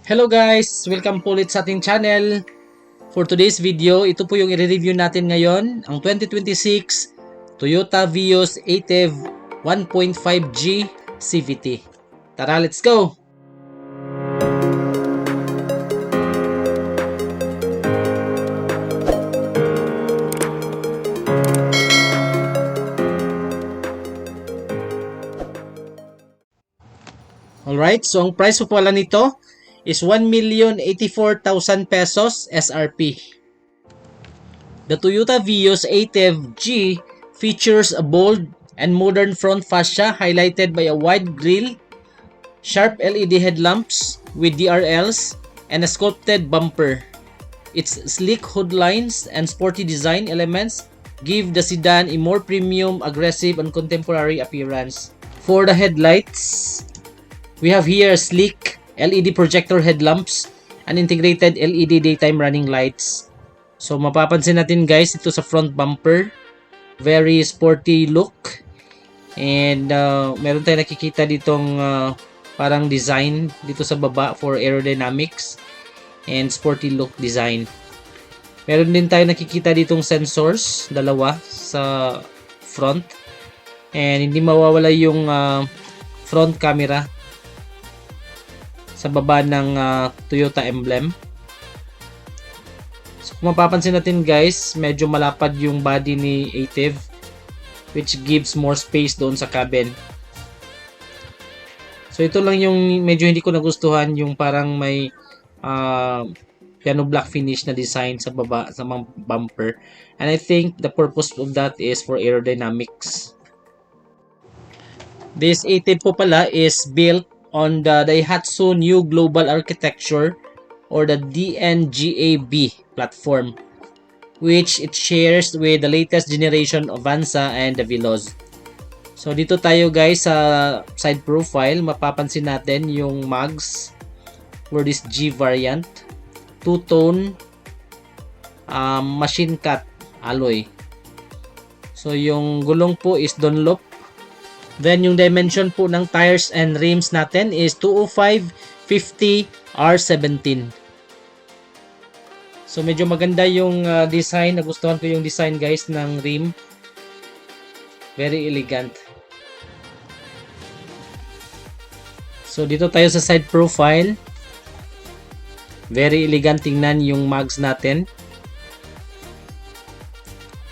Hello guys! Welcome po ulit sa ating channel. For today's video, ito po yung i-review natin ngayon, ang 2026 Toyota Vios ATEV 1.5G CVT. Tara, let's go! Alright, so ang price po pala nito is 1,084,000 pesos SRP. The Toyota Vios ATEV G features a bold and modern front fascia highlighted by a wide grille, sharp LED headlamps with DRLs, and a sculpted bumper. Its sleek hood lines and sporty design elements give the sedan a more premium, aggressive, and contemporary appearance. For the headlights, we have here sleek LED projector headlamps and integrated LED daytime running lights. So mapapansin natin guys, ito sa front bumper, very sporty look. And meron tayong nakikita ditong parang design dito sa baba for aerodynamics and sporty look design. Meron din tayo nakikita ditong sensors, dalawa sa front. And hindi mawawala yung front camera sa baba ng Toyota emblem. So kung mapapansin natin guys, medyo malapad yung body ni ATEV, which gives more space doon sa cabin. So ito lang yung medyo hindi ko nagustuhan, yung parang may piano black finish na design sa baba sa mga bumper. And I think the purpose of that is for aerodynamics. This ATEV po pala is built on the Daihatsu New Global Architecture or the DNGAB platform, which it shares with the latest generation of Avanza and the Veloz. So dito tayo guys sa side profile, mapapansin natin yung mags for this G variant, two-tone machine cut alloy. So yung gulong po is Dunlop. Then yung dimension po ng tires and rims natin is 205/50 R17. So medyo maganda yung design. Nagustuhan ko yung design guys ng rim. Very elegant. So dito tayo sa side profile. Very elegant tingnan yung mags natin.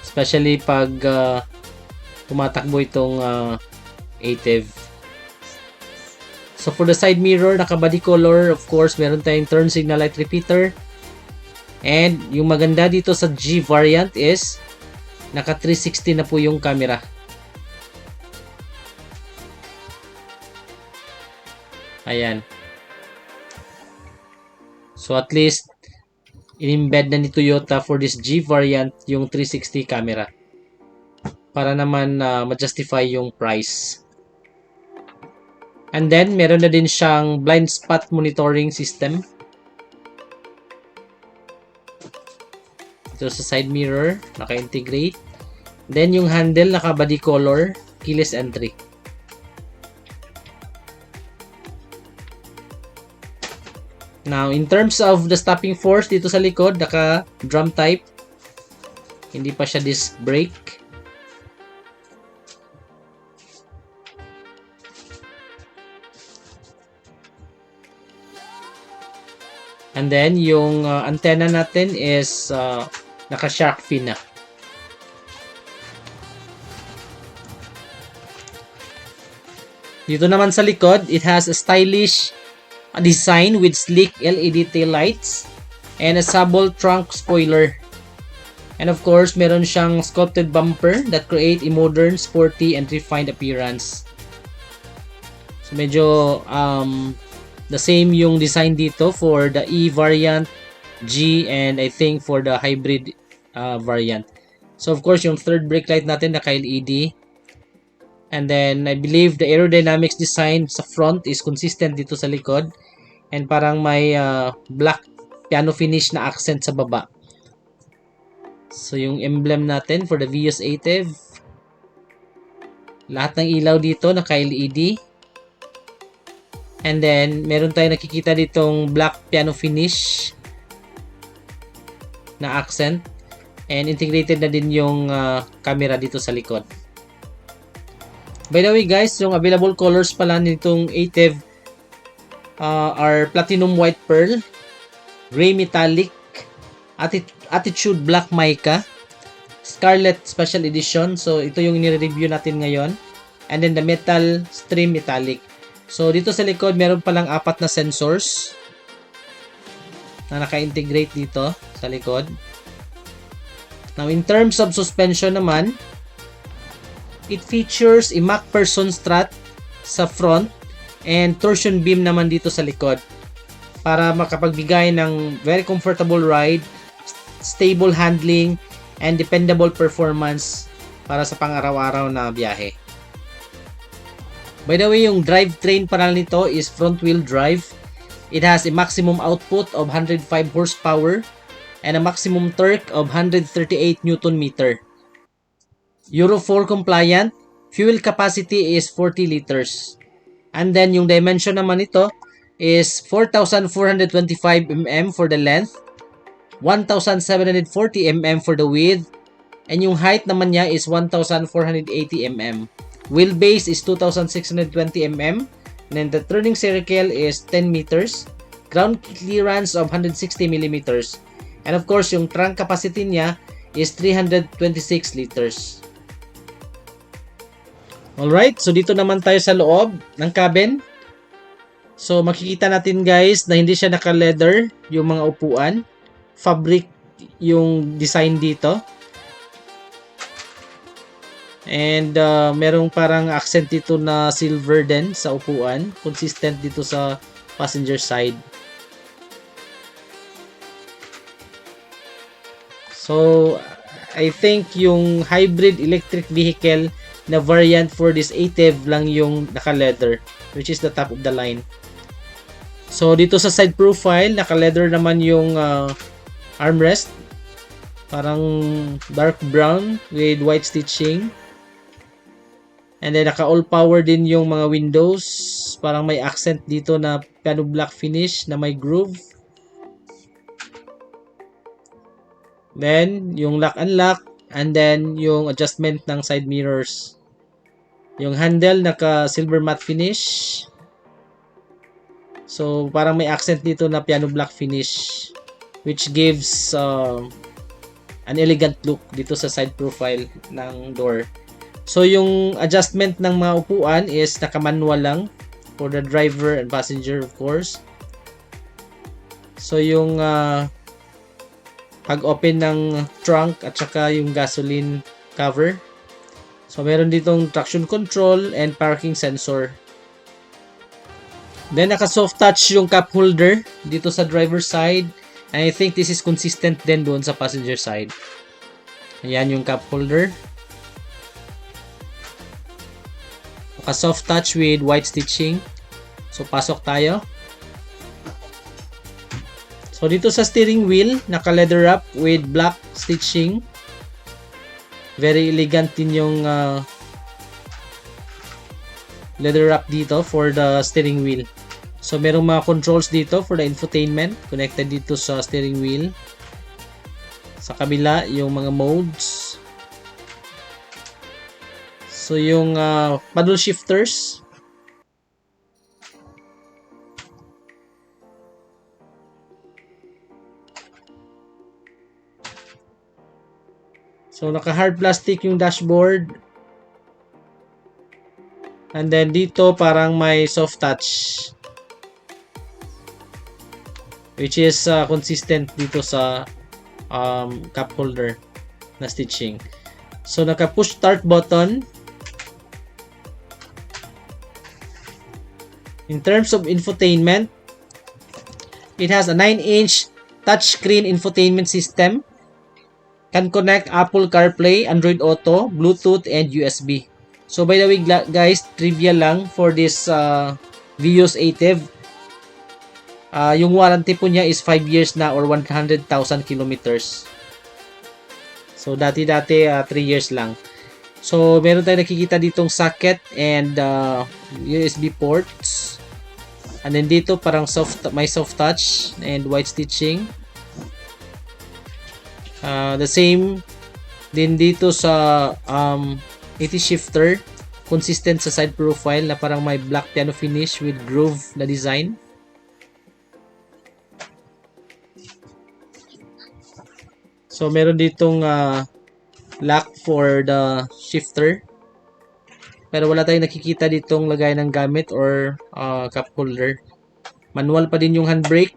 Especially pag tumatakbo itong ATEV. So for the side mirror, naka-body color, of course, meron tayong turn signal light repeater. And yung maganda dito sa G variant is naka 360 na po yung camera. Ayan. So at least in-embed na ni Toyota for this G variant yung 360 camera para naman ma-justify yung price. And then, meron na din siyang blind spot monitoring system. Ito sa side mirror, naka-integrate. Then, yung handle, naka-body color, keyless entry. Now, in terms of the stopping force, dito sa likod, naka-drum type. Hindi pa siya disc brake. And then, yung antenna natin is naka-shark fin na. Dito naman sa likod, it has a stylish design with sleek LED tail lights and a sable trunk spoiler. And of course, meron siyang sculpted bumper that create a modern, sporty, and refined appearance. So medyo the same yung design dito for the E variant, G, and I think for the hybrid variant. So of course, yung third brake light natin naka-LED. And then I believe the aerodynamics design sa front is consistent dito sa likod. And parang may black piano finish na accent sa baba. So yung emblem natin for the Vios ATEV. Lahat ng ilaw dito naka-LED. And then, meron tayong nakikita ditong black piano finish na accent. And integrated na din yung camera dito sa likod. By the way guys, yung available colors pala nitong ATEV are Platinum White Pearl, Gray Metallic, Attitude Black Mica, Scarlet Special Edition. So, ito yung nire-review natin ngayon. And then the Metal Stream Metallic. So, dito sa likod, meron palang 4 na sensors na naka-integrate dito sa likod. Now, in terms of suspension naman, it features a MacPherson strut sa front and torsion beam naman dito sa likod para makapagbigay ng very comfortable ride, stable handling, and dependable performance para sa pang-araw-araw na biyahe. By the way, yung drivetrain panel nito is front-wheel drive. It has a maximum output of 105 horsepower and a maximum torque of 138 Nm. Euro 4 compliant, fuel capacity is 40 liters. And then yung dimension naman nito is 4,425 mm for the length, 1,740 mm for the width, and yung height naman niya is 1,480 mm. Wheelbase is 2,620 mm, and then the turning circle is 10 meters, ground clearance of 160 mm, and of course yung trunk capacity niya is 326 liters. Alright, so dito naman tayo sa loob ng cabin. So makikita natin guys na hindi siya naka-leather yung mga upuan. Fabric yung design dito. And merong parang accent dito na silver din sa upuan. Consistent dito sa passenger side. So I think yung hybrid electric vehicle na variant for this ATEV lang yung naka-leather, which is the top of the line. So dito sa side profile, naka-leather naman yung armrest. Parang dark brown with white stitching. And then naka all power din yung mga windows. Parang may accent dito na piano black finish na may groove. Then yung lock unlock, and then yung adjustment ng side mirrors. Yung handle naka silver matte finish. So parang may accent dito na piano black finish, which gives an elegant look dito sa side profile ng door. So yung adjustment ng mga upuan is naka-manual lang for the driver and passenger, of course. So yung pag-open ng trunk at saka yung gasoline cover. So meron ditong traction control and parking sensor. Then naka-soft touch yung cup holder dito sa driver side. And I think this is consistent din doon sa passenger side. Ayan yung cup holder. Naka-soft touch with white stitching. So pasok tayo. So dito sa steering wheel, naka-leather wrap with black stitching. Very elegant din yung leather wrap dito for the steering wheel. So merong mga controls dito for the infotainment connected dito sa steering wheel. Sa kabila, yung mga modes. So yung paddle shifters. So naka hard plastic yung dashboard. And then dito parang may soft touch, which is consistent dito sa cup holder na stitching. So naka push start button. In terms of infotainment, it has a 9-inch touchscreen infotainment system. Can connect Apple CarPlay, Android Auto, Bluetooth, and USB. So by the way guys, trivia lang for this Vios ATEV. Yung warranty po niya is 5 years na or 100,000 kilometers. So dati-dati 3 years lang. So meron tayong nakikita ditong socket and USB ports. And then dito parang may soft touch and white stitching. The same din dito sa 80 shifter, consistent sa side profile na parang may black piano finish with groove na design. So meron ditong lock for the shifter. Pero wala tayong nakikita ditong lagay ng gamit or cup holder. Manual pa din yung handbrake.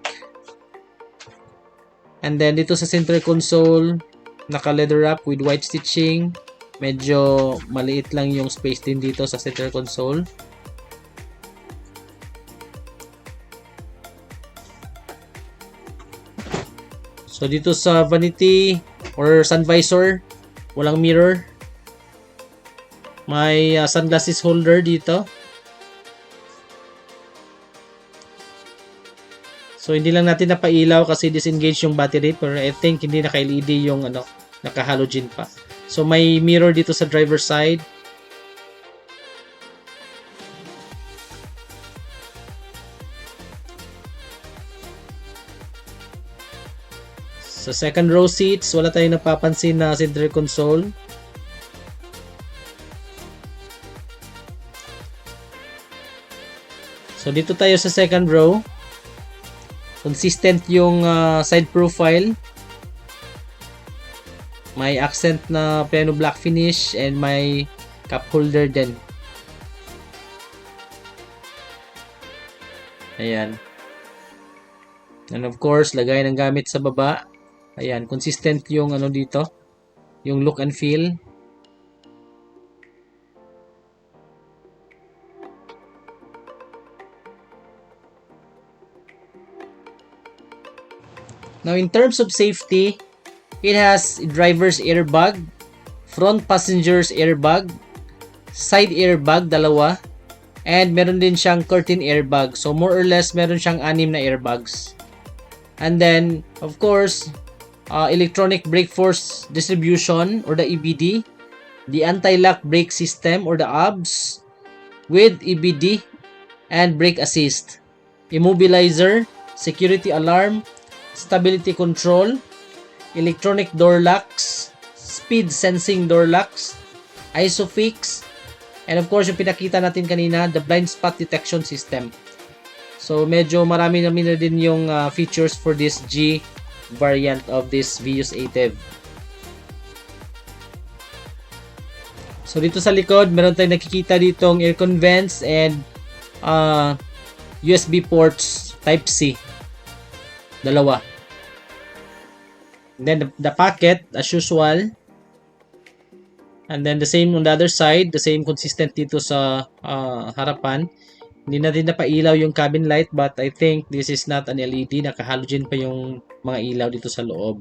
And then dito sa center console, naka leather wrap with white stitching. Medyo maliit lang yung space din dito sa center console. So dito sa vanity or sun visor, walang mirror. May sunglasses holder dito. So hindi lang natin napailaw kasi disengage yung battery, pero I think hindi naka-LED yung naka-halogen pa. So may mirror dito sa driver side. Sa second row seats, wala tayong napapansin na center console. So dito tayo sa second row. Consistent yung side profile. May accent na piano black finish and may cup holder din. Ayan. And of course, lagay ng gamit sa baba. Ayan, consistent yung dito. Yung look and feel. Now, in terms of safety, it has driver's airbag, front passenger's airbag, side airbag, dalawa, and meron din siyang curtain airbag. So, more or less, meron siyang 6 na airbags. And then, of course, electronic brake force distribution or the EBD, the anti-lock brake system or the ABS with EBD and brake assist, immobilizer, security alarm, stability control, electronic door locks, speed sensing door locks, ISOFIX, and of course yung pinakita natin kanina, the blind spot detection system. So medyo marami na din yung features for this G variant of this Vios ATEV. So dito sa likod, meron tayong nakikita ditong aircon vents and USB ports type C. Dalawa. And then the packet as usual. And then the same on the other side, the same consistent dito sa harapan. Hindi na din napailaw yung cabin light, but I think this is not an LED. Naka-halogen pa yung mga ilaw dito sa loob.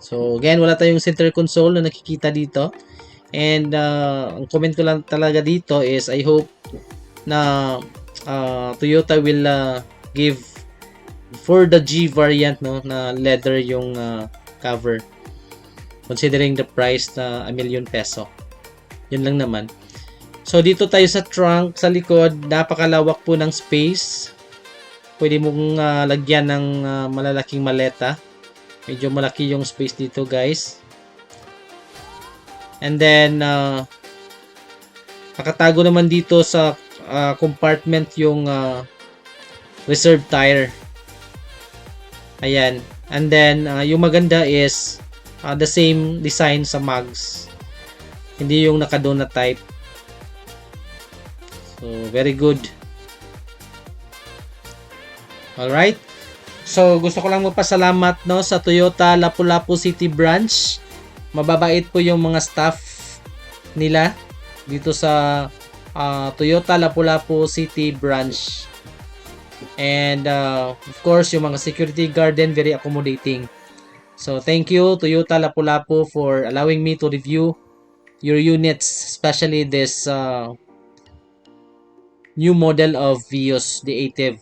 So again, wala tayong center console na nakikita dito. And ang comment ko lang talaga dito is I hope na Toyota will give for the G variant na leather yung cover, considering the price na 1 million peso. Yun lang naman. So dito tayo sa trunk sa likod, napakalawak po ng space. Pwede mong lagyan ng malalaking maleta. Medyo malaki yung space dito, guys. And then nakatago naman dito sa compartment yung reserve tire. Ayan. And then, yung maganda is the same design sa mags. Hindi yung naka-donut type. So, very good. Alright. So, gusto ko lang magpasalamat sa Toyota Lapu-Lapu City branch. Mababait po yung mga staff nila dito sa Toyota Lapu-Lapu City branch. And of course, yung mga security guard din, very accommodating. So thank you Toyota Lapu-Lapu for allowing me to review your units, especially this new model of Vios, the ATEV.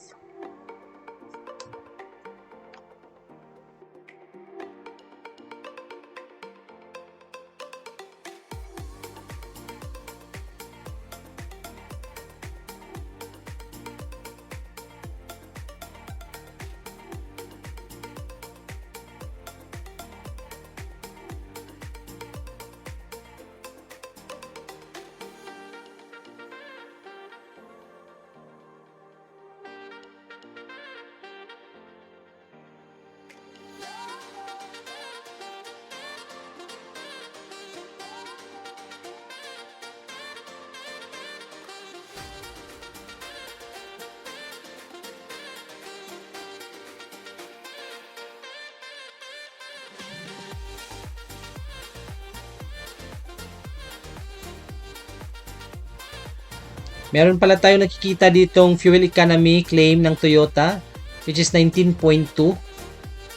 Meron pala tayo nakikita ditong fuel economy claim ng Toyota, which is 19.2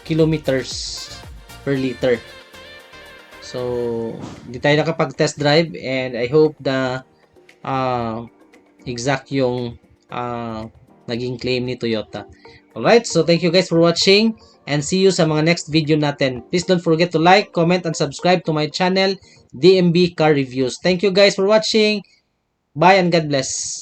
kilometers per liter. So, hindi tayo nakapag-test drive and I hope na exact yung naging claim ni Toyota. Alright, so thank you guys for watching and see you sa mga next video natin. Please don't forget to like, comment, and subscribe to my channel, DMB Car Reviews. Thank you guys for watching. Bye and God bless.